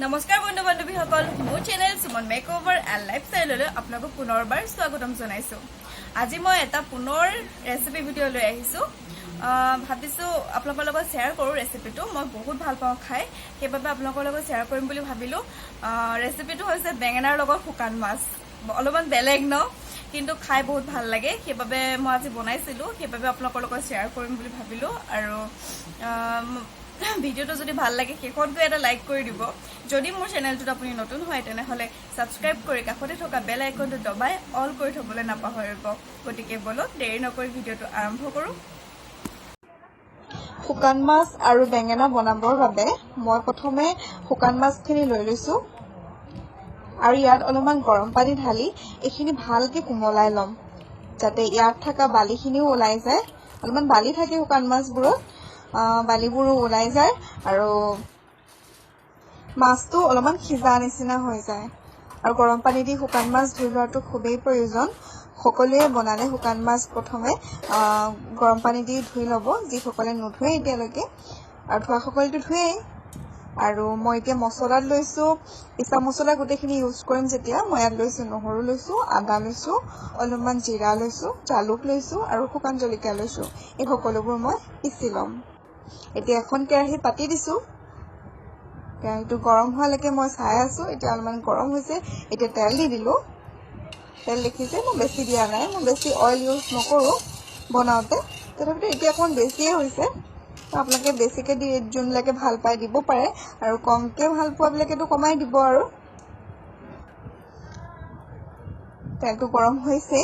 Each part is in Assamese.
নমস্কাৰ বন্ধু বান্ধৱীসকল, মোৰ চেনেল সুমন মেকঅভাৰ এণ্ড লাইফষ্টাইললৈ আপোনালোকক পুনৰবাৰ স্বাগতম জনাইছোঁ। আজি মই এটা পুনৰ ৰেচিপি ভিডিঅ' লৈ আহিছোঁ। ভাবিছোঁ আপোনালোকৰ লগত শ্বেয়াৰ কৰোঁ ৰেচিপিটো। মই বহুত ভাল পাওঁ খাই, সেইবাবে আপোনালোকৰ লগত শ্বেয়াৰ কৰিম বুলি ভাবিলোঁ। ৰেচিপিটো হৈছে বেঙেনাৰ লগত শুকান মাছ। অলপমান বেলেগ ন, কিন্তু খাই বহুত ভাল লাগে, সেইবাবে মই আজি বনাইছিলোঁ। সেইবাবে আপোনালোকৰ লগত শ্বেয়াৰ কৰিম বুলি ভাবিলোঁ। আৰু ভিডিঅ'টো যদি ভাল লাগে শেষত গৈ এটা লাইক কৰি দিব। যদি মোৰ চেনেলটোত আপুনি নতুন হয় তেনেহ'লে ছাবস্ক্ৰাইব কৰি কাষতে থকা বেল আইকনটো দবাই অল কৰি থ'বলৈ নাপাহৰিব। গতিকে বলক দেৰি নকৰি ভিডিঅ'টো আৰম্ভ কৰোঁ। শুকান মাছ আৰু বেঙেনা বনাবৰ বাবে মই প্ৰথমে শুকান মাছখিনি লৈ লৈছোঁ আৰু ইয়াত অলপমান গৰম পানী ঢালি এইখিনি ভালকৈ কোমলাই ল'ম, যাতে ইয়াত থকা বালিখিনিও ওলাই যায়। অলপমান বালি থাকে শুকান মাছবোৰত, বালিবোৰো ওলাই যায় আৰু মাছটো অলপমান সিজা নিচিনা হৈ যায়। আৰু গৰম পানী দি শুকান মাছ ধুই লোৱাটো খুবেই প্ৰয়োজন। সকলোৱে বনালে শুকান মাছ প্ৰথমে গৰম পানী দি ধুই ল'ব, যিসকলে নুধুৱে এতিয়ালৈকে, আৰু ধোৱাসকলেতো ধুৱেই। আৰু মই এতিয়া মছলাত লৈছোঁ, পিছা মছলা গোটেইখিনি ইউজ কৰিম যেতিয়া। মই ইয়াত লৈছোঁ নহৰু লৈছোঁ, আদা লৈছোঁ, অলপমান জিৰা লৈছোঁ, জালুক লৈছোঁ আৰু শুকান জলকীয়া লৈছোঁ। এই সকলোবোৰ মই পিচি ল'ম। এতিয়া এখন কেৰাহী পাতি দিছোঁ। কেৰাহীটো গৰম হোৱালৈকে মই চাই আছোঁ। এতিয়া অলপমান গৰম হৈছে, এতিয়া তেল দি দিলোঁ। তেল দেখিছে মই বেছি দিয়া নাই, মই বেছি অইল ইউজ নকৰোঁ বনাওঁতে, তথাপিতো এতিয়া অকণমান বেছিয়ে হৈছে। আপোনালোকে বেছিকৈ দি যোনবিলাকে ভাল পায় দিব পাৰে, আৰু কমকৈ ভাল পোৱাবিলাকেতো কমাই দিব। আৰু তেলটো গৰম হৈছে।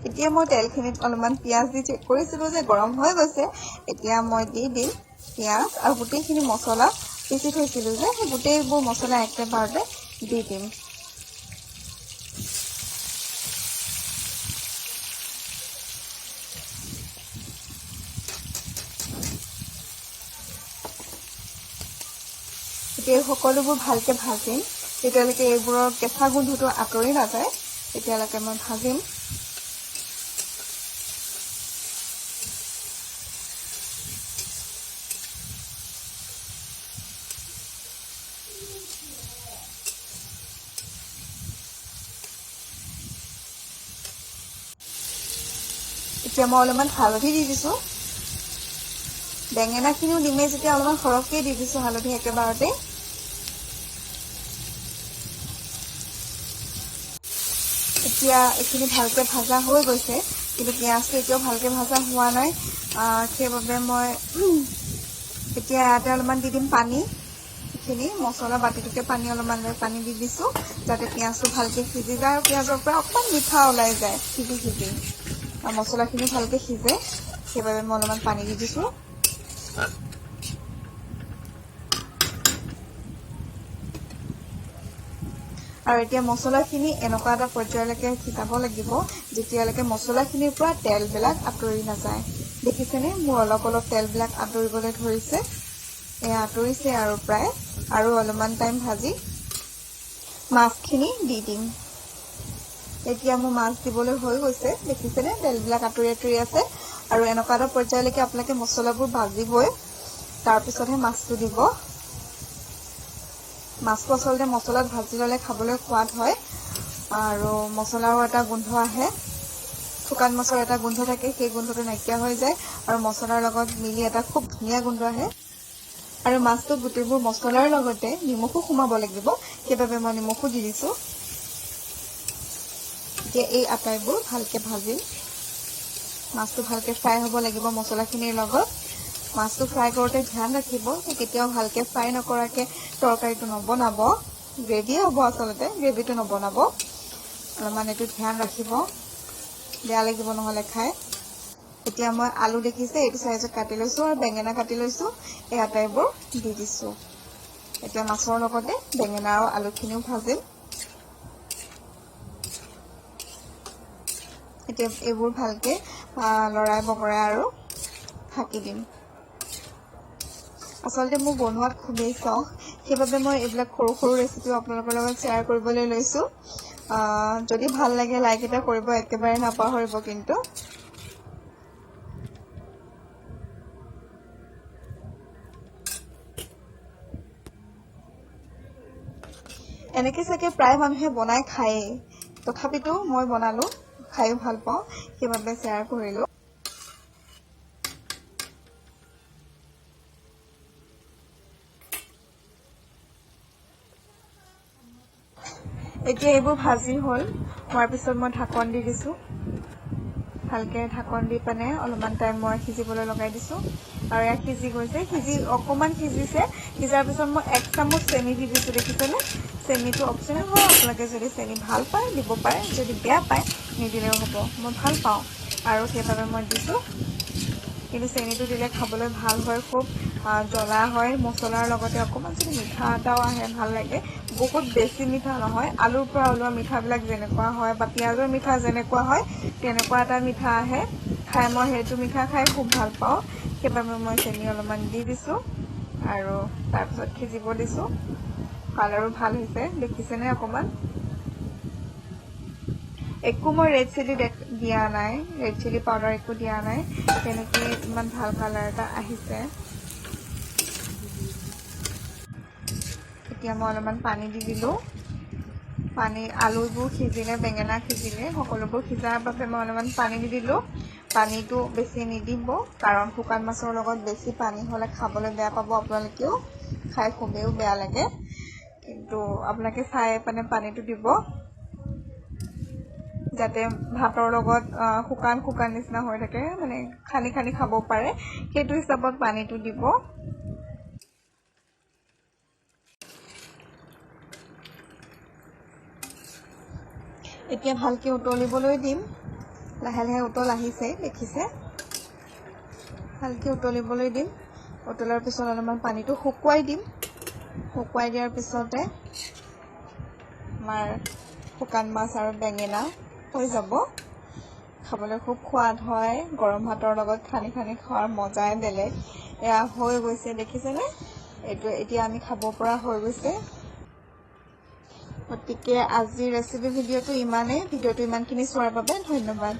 এতিয়া মই তেলখিনিত অলপমান পিঁয়াজ দি চেক কৰিছিলোঁ যে গৰম হৈ গৈছে। এতিয়া মই দি দিম পিঁয়াজ আৰু গোটেইখিনি মছলা পিচি থৈছিলোঁ যে, সেই গোটেইবোৰ মছলা একেবাৰতে দি দিম। এতিয়া সকলোবোৰ ভালকৈ ভাজিম, যেতিয়ালৈকে এইবোৰৰ কেঁচা গোন্ধটো আঁতৰি নাযায় তেতিয়ালৈকে মই ভাজিম। এতিয়া মই অলপমান হালধি দি দিছোঁ। বেঙেনাখিনিও দিমেই যেতিয়া অলপমান সৰহকৈ দি দিছোঁ হালধি একেবাৰতে। এতিয়া এইখিনি ভালকৈ ভাজা হৈ গৈছে, কিন্তু পিঁয়াজটো এতিয়াও ভালকৈ ভাজা হোৱা নাই। সেইবাবে মই এতিয়া ইয়াতে অলপমান দি দিম পানী। এইখিনি মছলা বাতিটোতে পানী অলপমান লৈ পানী দি দিছোঁ, যাতে পিঁয়াজটো ভালকৈ সিজি যায় আৰু পিঁয়াজৰ পৰা অকণমান মিঠা ওলাই যায় সিজি সিজি, আৰু মছলাখিনি ভালকৈ সিজে। সেইবাবে মই অলপমান পানী দি দিছোঁ। আৰু এতিয়া মছলাখিনি এনেকুৱা এটা পৰ্যায়লৈকে সিজাব লাগিব, যেতিয়ালৈকে মছলাখিনিৰ পৰা তেলবিলাক আঁতৰি নাযায়। দেখিছেনে, মোৰ অলপ অলপ তেলবিলাক আঁতৰিবলৈ ধৰিছে। এয়া আঁতৰিছে আৰু প্ৰায়। আৰু অলপমান টাইম ভাজি মাছখিনি দি দিম। এতিয়া মোৰ মাছ দিবলৈ হৈ গৈছে, দেখিছেনে তেলবিলাক আঁতৰি আঁতৰি আছে। আৰু এনেকুৱা এটা পৰ্যায়লৈকে আপোনালোকে মছলাবোৰ ভাজিবই, তাৰপিছতহে মাছটো দিব। মাছটো আচলতে মছলাত ভাজি ল'লে খাবলৈ সোৱাদ হয়, আৰু মছলাৰো এটা গোন্ধ আহে। শুকান মাছৰ এটা গোন্ধ থাকে, সেই গোন্ধটো নাইকিয়া হৈ যায় আৰু মছলাৰ লগত মিলি এটা খুব ধুনীয়া গোন্ধ আহে। আৰু মাছটো গোটেইবোৰ মছলাৰ লগতে নিমখো সোমাব লাগিব, সেইবাবে মই নিমখো দি দিছোঁ। এতিয়া এই আটাইবোৰ ভালকৈ ভাজিম। মাছটো ভালকৈ ফ্ৰাই হ'ব লাগিব মছলাখিনিৰ লগত। মাছটো ফ্ৰাই কৰোঁতে ধ্যান ৰাখিব যে কেতিয়াও ভালকৈ ফ্ৰাই নকৰাকৈ তৰকাৰীটো নবনাব। গ্ৰেভিয়ে হ'ব আচলতে, গ্ৰেভিটো নবনাব। অলপমান এইটো ধ্যান ৰাখিব, বেয়া লাগিব নহ'লে খাই। এতিয়া মই আলু দেখিছে এইটো চাইজত কাটি লৈছোঁ আৰু বেঙেনা কাটি লৈছোঁ। এই আটাইবোৰ দি দিছোঁ। এতিয়া মাছৰ লগতে বেঙেনা আৰু আলুখিনিও ভাজিম। এতিয়া এইবোৰ ভালকৈ লৰাই বগৰাই আৰু ঢাকি দিম। আচলতে মোৰ বনোৱাত খুবেই চখ, সেইবাবে মই এইবিলাক সৰু সৰু ৰেচিপিও আপোনালোকৰ লগত শ্বেয়াৰ কৰিবলৈ লৈছোঁ। যদি ভাল লাগে লাইক এটা কৰিব একেবাৰে নাপাহৰিব কিন্তু এনেকে চাগে প্ৰায় মানুহে বনাই খায়েই তথাপিতো মই বনালো খাইও ভাল পাওঁ সেইবাবে শ্বেয়াৰ কৰিলো এতিয়া এইবোৰ ভাজি হ'ল হোৱাৰ পিছত মই ঢাকন দি দিছো ভালকে ঢাকন দি পানে অলপমান টাইম মই সিজিবলৈ লগাই দিছো আৰু এয়া সিজি গৈছে অকমান সিজিছে সিজাৰ পিছত মই 1 চামুচ চেনি দি দিছো দেখিছেনে চেনিটো অপচনেল হয় আপোনালোকে যদি চেনি ভাল পায় দিব পাৰে যদি বেয়া পায় নিদিলেও হ'ব মই ভাল পাওঁ আৰু সেইবাবে মই দিছো কিন্তু চেনিটো দিলে খাবলৈ ভাল হয় খুব জ্বলা হয় মছলাৰ লগতে অকমান যদি মিঠা এটাও আহে ভাল লাগে বহুত বেছি মিঠা নহয় আলুৰ পৰা ওলোৱা মিঠাবিলাক যেনেকুৱা হয় বা পিঁয়াজৰ মিঠা যেনেকুৱা হয় তেনেকুৱা এটা মিঠা আহে খাই মই সেইটো মিঠা খাই খুব ভাল পাওঁ সেইবাবে মই চেনি অলপমান দি দিছো আৰু তাৰপিছত সিজিব দিছো কালাৰো ভাল হৈছে দেখিছেনে অকমান একো মই ৰেড চিলি দিয়া নাই ৰেড চিলি পাউডাৰ একো দিয়া নাই তেনেকে ইমান ভাল কালাৰ এটা আহিছে এতিয়া মই অলপমান পানী দি দিলো পানী আলুবোৰ সিজিলে বেঙেনা সিজিলে সকলোবোৰ সিজাৰ বাবে মই অলপমান পানী দি দিলো পানীটো বেছি নিদিব কাৰণ শুকান মাছৰ লগত বেছি পানী হ'লে খাবলৈ বেয়া পাব আপোনালোকেও খাই খুবেই বেয়া লাগে কিন্তু আপোনালোকে চাই পানে পানীটো দিব যাতে ভাতৰ লগত শুকান শুকান নিচিনা হৈ থাকে মানে খানি খানি খাব পাৰে সেইটো হিচাপত পানীটো দিব এতিয়া ভালকে উতলিবলৈ দিম লাহে লাহে উতল আহিছে দেখিছে ভালকে উতলিবলৈ দিম উতলাৰ পিছত অলপমান পানীটো শুকুৱাই দিম শুকুৱাই দিয়াৰ পিছতে আমাৰ শুকান মাছ আৰু বেঙেনা হৈ যাব খাবলৈ খুব সোৱাদ হয় গৰম ভাতৰ লগত খানি খানি খোৱাৰ মজাই বেলেগ এয়া হৈ গৈছে দেখিছেনে এইটো এতিয়া আমি খাব পৰা হৈ গৈছে গতিকে আজিৰ ৰেচিপি ভিডিঅ'টো ইমানেই ভিডিঅ'টো ইমানখিনি চোৱাৰ বাবে ধন্যবাদ